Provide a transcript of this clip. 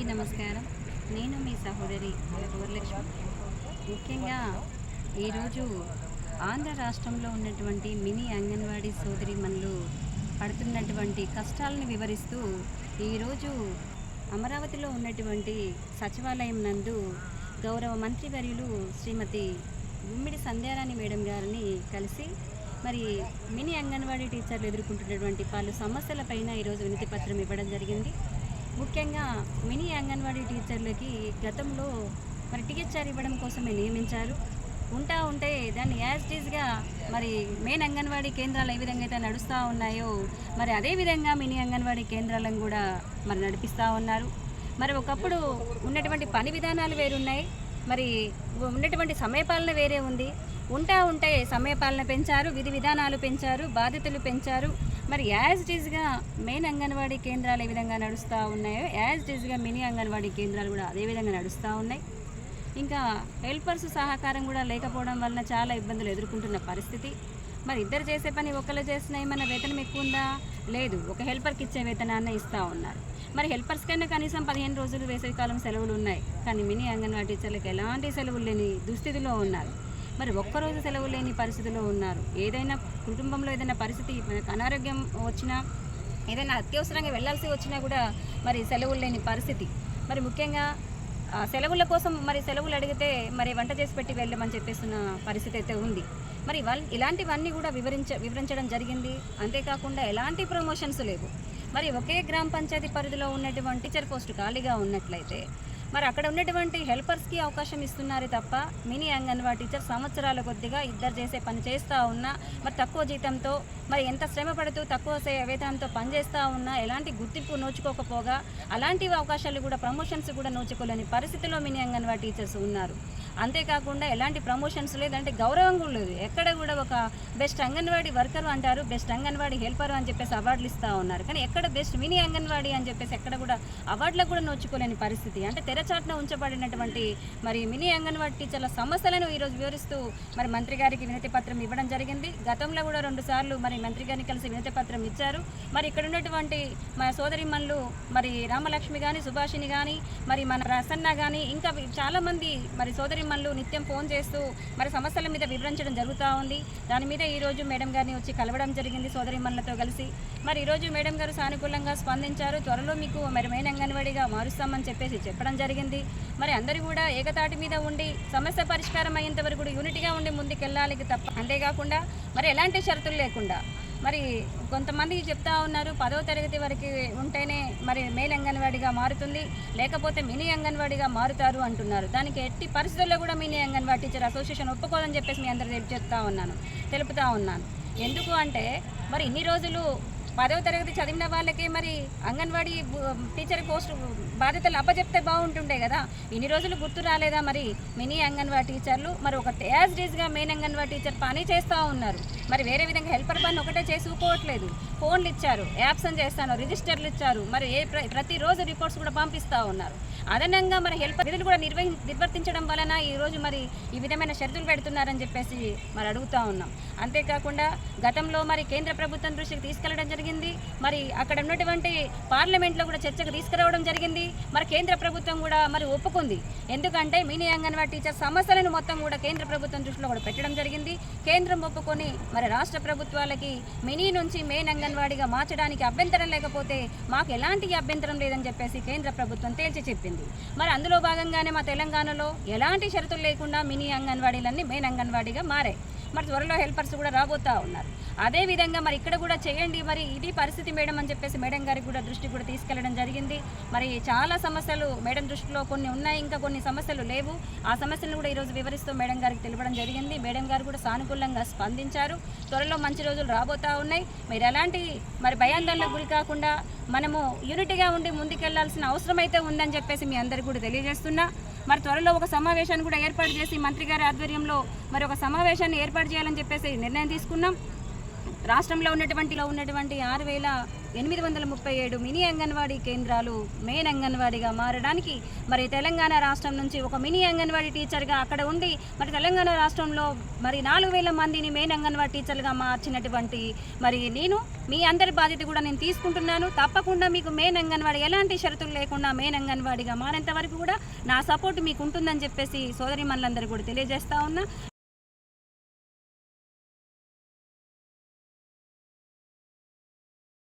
నమస్కారం. నేను మీ సహోదరి వరలక్ష్మి. ముఖ్యంగా ఈరోజు ఆంధ్ర రాష్ట్రంలో ఉన్నటువంటి మినీ అంగన్వాడీ సోదరీమణులు పడుతున్నటువంటి కష్టాలను వివరిస్తూ ఈరోజు అమరావతిలో ఉన్నటువంటి సచివాలయం నందు గౌరవ మంత్రివర్యులు శ్రీమతి గుమ్మిడి సంధ్యారాణి మేడం గారిని కలిసి మరి మినీ అంగన్వాడీ టీచర్లు ఎదుర్కొంటున్నటువంటి పలు సమస్యలపైన ఈరోజు వినతి పత్రం ఇవ్వడం జరిగింది. ముఖ్యంగా మినీ అంగన్వాడీ టీచర్లకి గతంలో మరి టీహెచ్ఆర్ ఇవ్వడం కోసమే నియమించారు. ఉంటే దాన్ని యాజ్ టీజ్గా మరి మెయిన్ అంగన్వాడీ కేంద్రాలు ఏ విధంగా అయితే నడుస్తూ ఉన్నాయో మరి అదేవిధంగా మినీ అంగన్వాడీ కేంద్రాలను కూడా మరి నడిపిస్తూ ఉన్నారు. మరి ఒకప్పుడు ఉన్నటువంటి పని విధానాలు వేరున్నాయి, మరి ఉన్నటువంటి సమయపాలన వేరే ఉంది. ఉంటే సమయపాలన పెంచారు, విధి విధానాలు పెంచారు, బాధ్యతలు పెంచారు. మరి యాజ్ టీజ్గా మెయిన్ అంగన్వాడీ కేంద్రాలు ఏ విధంగా నడుస్తూ ఉన్నాయో యాజ్ టీజ్గా మినీ అంగన్వాడీ కేంద్రాలు కూడా అదే విధంగా నడుస్తూ ఉన్నాయి. ఇంకా హెల్పర్స్ సహకారం కూడా లేకపోవడం వలన చాలా ఇబ్బందులు ఎదుర్కొంటున్న పరిస్థితి. మరి ఇద్దరు చేసే పని ఒకళ్ళు చేసిన ఏమైనా వేతనం ఎక్కువ ఉందా? లేదు. ఒక హెల్పర్కి ఇచ్చే వేతనాన్ని ఇస్తూ ఉన్నారు. మరి హెల్పర్స్ కన్నా కనీసం 15 రోజులు వేసవికాలం సెలవులు ఉన్నాయి, కానీ మినీ అంగన్వాడీ టీచర్లకు ఎలాంటి సెలవులు లేని దుస్థితిలో ఉన్నారు. మరి ఒక్కరోజు సెలవు లేని పరిస్థితిలో ఉన్నారు. ఏదైనా కుటుంబంలో ఏదైనా పరిస్థితి, మనకు అనారోగ్యం వచ్చినా, ఏదైనా అత్యవసరంగా వెళ్ళాల్సి వచ్చినా కూడా మరి సెలవులు లేని పరిస్థితి. మరి ముఖ్యంగా సెలవుల కోసం మరి సెలవులు అడిగితే మరి వంట చేసి పెట్టి వెళ్ళమని చెప్పేస్తున్న పరిస్థితి అయితే ఉంది. మరి ఇలాంటివన్నీ కూడా వివరించడం జరిగింది. అంతేకాకుండా ఎలాంటి ప్రమోషన్స్ లేవు. మరి ఒకే గ్రామ పంచాయతీ పరిధిలో ఉన్నటువంటి టీచర్ పోస్టు ఖాళీగా ఉన్నట్లయితే మరి అక్కడ ఉన్నటువంటి హెల్పర్స్కి అవకాశం ఇస్తున్నారే తప్ప మినీ అంగన్వాడీ టీచర్ సంవత్సరాల కొద్దిగా ఇద్దరు చేసే పని చేస్తూ ఉన్నా, మరి తక్కువ జీతంతో, మరి ఎంత శ్రమ పడుతూ తక్కువ వేతనంతో పనిచేస్తూ ఉన్నా ఎలాంటి గుర్తింపు నోచుకోకపోగా, అలాంటి అవకాశాలు కూడా ప్రమోషన్స్ కూడా నోచుకోలేని పరిస్థితిలో మినీ అంగన్వాడీ టీచర్స్ ఉన్నారు. అంతేకాకుండా ఎలాంటి ప్రమోషన్స్ లేదంటే గౌరవం కూడా లేదు. ఎక్కడ కూడా ఒక బెస్ట్ అంగన్వాడీ వర్కర్ అంటారు, బెస్ట్ అంగన్వాడీ హెల్పర్ అని చెప్పేసి అవార్డులు ఇస్తూ ఉన్నారు, కానీ ఎక్కడ బెస్ట్ మినీ అంగన్వాడీ అని చెప్పేసి ఎక్కడ కూడా అవార్డులకు కూడా నోచుకోలేని పరిస్థితి. అంటే తెరచాటున ఉంచబడినటువంటి మరి మినీ అంగన్వాడీ టీచర్ల సమస్యలను ఈరోజు వివరిస్తూ మరి మంత్రి గారికి వినతి పత్రం ఇవ్వడం జరిగింది. గతంలో కూడా 2 సార్లు మరి మంత్రి గారిని కలిసి వినతి పత్రం ఇచ్చారు. మరి ఇక్కడ ఉన్నటువంటి మా సోదరిమణులు మరి రామలక్ష్మి కానీ, సుభాషిని కానీ, మరి మన ప్రసన్న కానీ, ఇంకా చాలామంది మరి సోదరిమణులు నిత్యం ఫోన్ చేస్తూ మరి సమస్యల మీద వివరించడం జరుగుతూ ఉంది. దాని మీద ఈరోజు మేడం గారిని వచ్చి కలవడం జరిగింది సోదరిమణులతో కలిసి. మరి ఈరోజు మేడం గారు సానుకూలంగా స్పందించారు. త్వరలో మీకు మరి మెయిన్ అంగన్వాడీగా మారుస్తామని చెప్పేసి చెప్పడం జరిగింది. మరి అందరూ కూడా ఏకతాటి మీద ఉండి సమస్య పరిష్కారం అయ్యేంత వరకు కూడా యూనిట్గా ఉండి ముందుకెళ్ళాలి తప్ప, అంతేకాకుండా మరి ఎలాంటి షరతులు లేకుండా మరి కొంతమంది చెప్తా ఉన్నారు 10వ తరగతి వరకు ఉంటేనే మరి మెయిన్ అంగన్వాడీగా మారుతుంది, లేకపోతే మినీ అంగన్వాడీగా మారుతారు అంటున్నారు. దానికి ఎట్టి పరిస్థితుల్లో కూడా మినీ అంగన్వాడీ టీచర్ అసోసియేషన్ ఒప్పుకోదని చెప్పేసి మీ అందరూ తెలుపుతా ఉన్నాను. ఎందుకు అంటే మరి ఇన్ని రోజులు 10వ తరగతి చదివిన వాళ్ళకి మరి అంగన్వాడీ టీచర్ పోస్టు బాధ్యతలు అప్పచెప్తే బాగుంటుండే కదా. ఇన్ని రోజులు గుర్తు రాలేదా మరి మినీ అంగన్వాడీ టీచర్లు? మరి ఒక యాజ్ డీజ్గా మెయిన్ అంగన్వాడీ టీచర్ పని చేస్తూ ఉన్నారు. మరి వేరే విధంగా హెల్పర్ పని ఒకటే చేసుకోవట్లేదు. ఫోన్లు ఇచ్చారు, యాబ్సెంట్ చేస్తాను, రిజిస్టర్లు ఇచ్చారు, మరి ప్రతిరోజు రిపోర్ట్స్ కూడా పంపిస్తూ ఉన్నారు. అదనంగా మరి హెల్పర్ విధులు కూడా నిర్వర్తించడం వలన ఈరోజు మరి ఈ విధమైన షరతులు పెడుతున్నారని చెప్పేసి మరి అడుగుతూ ఉన్నాం. అంతేకాకుండా గతంలో మరి కేంద్ర ప్రభుత్వం దృష్టికి తీసుకెళ్లడం జరిగింది. మరి అక్కడ ఉన్నటువంటి పార్లమెంట్లో కూడా చర్చకు తీసుకురావడం జరిగింది. మరి కేంద్ర ప్రభుత్వం కూడా మరి ఒప్పుకుంది. ఎందుకంటే మినీ అంగన్వాడీ టీచర్ సమస్యలను మొత్తం కూడా కేంద్ర ప్రభుత్వం దృష్టిలో కూడా పెట్టడం జరిగింది. కేంద్రం ఒప్పుకొని మరి రాష్ట్ర ప్రభుత్వాలకి మినీ నుంచి మెయిన్ అంగన్వాడీగా మార్చడానికి అభ్యంతరం లేకపోతే మాకు ఎలాంటి అభ్యంతరం లేదని చెప్పేసి కేంద్ర ప్రభుత్వం తేల్చి చెప్పింది. మరి అందులో భాగంగానే మా తెలంగాణలో ఎలాంటి షరతులు లేకుండా మినీ అంగన్వాడీలన్నీ మెయిన్ అంగన్వాడీగా మారాయి. మరి త్వరలో హెల్పర్స్ కూడా రాబోతూ ఉన్నారు. అదేవిధంగా మరి ఇక్కడ కూడా చేయండి, మరి ఇది పరిస్థితి మేడం అని చెప్పేసి మేడం గారికి కూడా దృష్టికి కూడా తీసుకెళ్లడం జరిగింది. మరి చాలా సమస్యలు మేడం దృష్టిలో కొన్ని ఉన్నాయి, ఇంకా కొన్ని సమస్యలు లేవు. ఆ సమస్యలను కూడా ఈరోజు వివరిస్తూ మేడం గారికి తెలపడం జరిగింది. మేడం గారు కూడా సానుకూలంగా స్పందించారు. త్వరలో మంచి రోజులు రాబోతూ ఉన్నాయి. మీరు ఎలాంటి మరి భయాందోళనకు గురి కాకుండా మనము యూనిట్గా ఉండి ముందుకెళ్లాల్సిన అవసరం అయితే ఉందని చెప్పేసి మీ అందరికీ కూడా తెలియజేస్తున్నా. మరి త్వరలో ఒక సమావేశాన్ని కూడా ఏర్పాటు చేసి మంత్రి గారి ఆధ్వర్యంలో మరి ఒక సమావేశాన్ని ఏర్పాటు చేయాలని చెప్పేసి నిర్ణయం తీసుకున్నాం. రాష్ట్రంలో ఉన్నటువంటి 6,837 మినీ అంగన్వాడీ కేంద్రాలు మెయిన్ అంగన్వాడీగా మారడానికి మరి తెలంగాణ రాష్ట్రం నుంచి ఒక మినీ అంగన్వాడీ టీచర్గా అక్కడ ఉండి మరి తెలంగాణ రాష్ట్రంలో మరి 4,000 మందిని మెయిన్ అంగన్వాడీ టీచర్గా మార్చినటువంటి మరి నేను మీ అందరి బాధ్యత కూడా నేను తీసుకుంటున్నాను. తప్పకుండా మీకు మెయిన్ అంగన్వాడీ ఎలాంటి షరతులు లేకుండా మెయిన్ అంగన్వాడీగా మారేంత వరకు కూడా నా సపోర్ట్ మీకు ఉంటుందని చెప్పేసి సోదరిమణులందరూ కూడా తెలియజేస్తా ఉన్నా.